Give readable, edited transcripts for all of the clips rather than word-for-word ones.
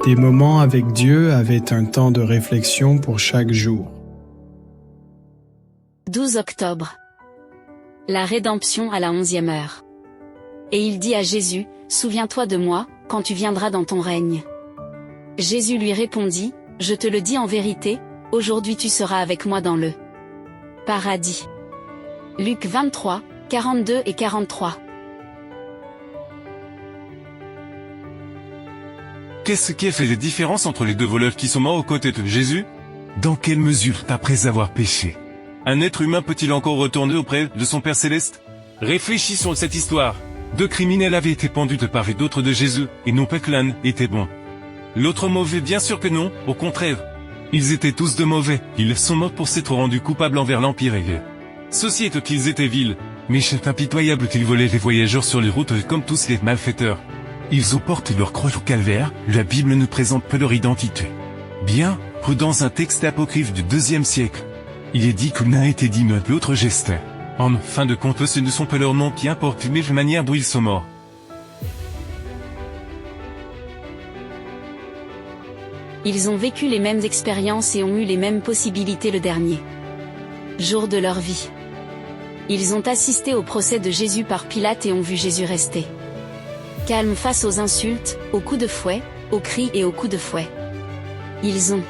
Des moments avec Dieu avaient un temps de réflexion pour chaque jour. 12 octobre. La rédemption à la 11e heure. Et il dit à Jésus, « Souviens-toi de moi, quand tu viendras dans ton règne. » Jésus lui répondit, « Je te le dis en vérité, aujourd'hui tu seras avec moi dans le paradis. » Luc 23, 42 et 43. Qu'est-ce qui a fait la différence entre les deux voleurs qui sont morts aux côtés de Jésus? Dans quelle mesure, après avoir péché, un être humain peut-il encore retourner auprès de son Père Céleste? Réfléchissons à cette histoire. 2 criminels avaient été pendus de part et d'autre de Jésus, et non pas que l'un était bon. L'autre mauvais, bien sûr que non, au contraire. Ils étaient tous de mauvais, ils sont morts pour s'être rendus coupables envers l'Empire et ceci est qu'ils étaient vils, méchants, impitoyables, qu'ils volaient les voyageurs sur les routes comme tous les malfaiteurs. Ils ont porté leur croix au calvaire, la Bible ne présente pas leur identité. Bien, que dans un texte apocryphe du IIe siècle, il est dit que l'un était dit mais l'autre gestait. En fin de compte, ce ne sont pas leurs noms qui importent, mais la manière dont ils sont morts. Ils ont vécu les mêmes expériences et ont eu les mêmes possibilités le dernier jour de leur vie. Ils ont assisté au procès de Jésus par Pilate et ont vu Jésus rester calme face aux insultes, aux coups de fouet, aux cris et aux coups de fouet. Ils ont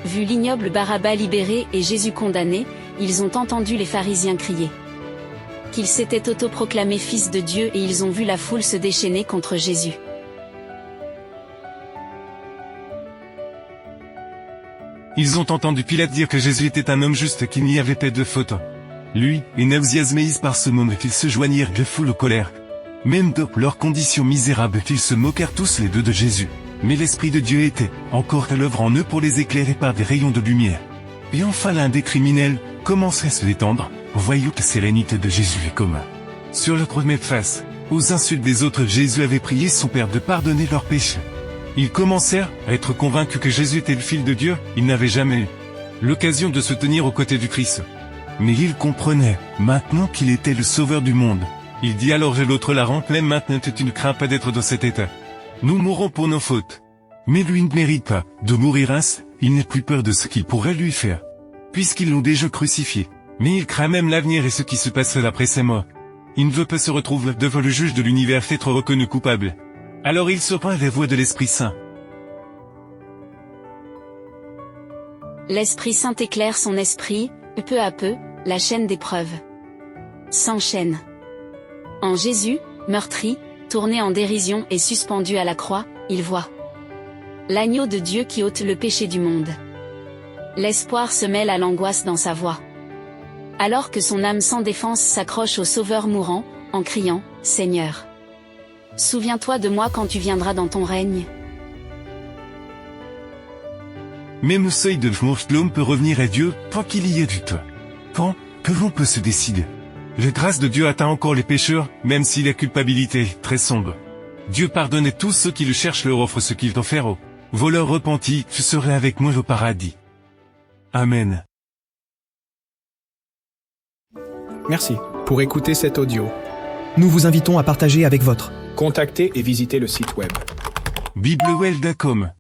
vu l'ignoble Barabbas libéré et Jésus condamné, ils ont entendu les pharisiens crier qu'il s'était autoproclamé fils de Dieu et ils ont vu la foule se déchaîner contre Jésus. Ils ont entendu Pilate dire que Jésus était un homme juste, qu'il n'y avait pas de faute. Lui, enthousiasmés par ce moment qu'ils se joignirent de foule aux colères. Même dans leurs conditions misérables, ils se moquèrent tous les deux de Jésus. Mais l'Esprit de Dieu était encore à l'œuvre en eux pour les éclairer par des rayons de lumière. Et enfin l'un des criminels commençait à se détendre, voyant que la sérénité de Jésus est commun. Sur le première face, aux insultes des autres, Jésus avait prié son Père de pardonner leurs péchés. Ils commencèrent à être convaincus que Jésus était le Fils de Dieu, ils n'avaient jamais eu l'occasion de se tenir aux côtés du Christ. Mais ils comprenaient, maintenant qu'il était le Sauveur du monde. Il dit alors à l'autre, la rend pleine maintenant, tu ne crains pas d'être dans cet état. Nous mourrons pour nos fautes. Mais lui ne mérite pas de mourir ainsi, il n'a plus peur de ce qu'il pourrait lui faire. Puisqu'ils l'ont déjà crucifié. Mais il craint même l'avenir et ce qui se passera après sa mort. Il ne veut pas se retrouver devant le juge de l'univers, être reconnu coupable. Alors il se prend à la voix de l'Esprit Saint. L'Esprit Saint éclaire son esprit, peu à peu, la chaîne d'épreuves s'enchaîne. En Jésus, meurtri, tourné en dérision et suspendu à la croix, il voit l'agneau de Dieu qui ôte le péché du monde. L'espoir se mêle à l'angoisse dans sa voix. Alors que son âme sans défense s'accroche au Sauveur mourant, en criant, « Seigneur, souviens-toi de moi quand tu viendras dans ton règne. » Même au seuil de mort, l'homme peut revenir à Dieu, tant qu'il y a du temps. Quand que l'on peut se décider. La grâce de Dieu atteint encore les pécheurs, même si la culpabilité est très sombre. Dieu pardonne à tous ceux qui le cherchent, leur offre ce qu'ils t'ont fait aux voleurs repentis, tu serais avec moi au paradis. Amen. Merci pour écouter cet audio. Nous vous invitons à partager avec votre. Contactez et visitez le site web. biblewell.com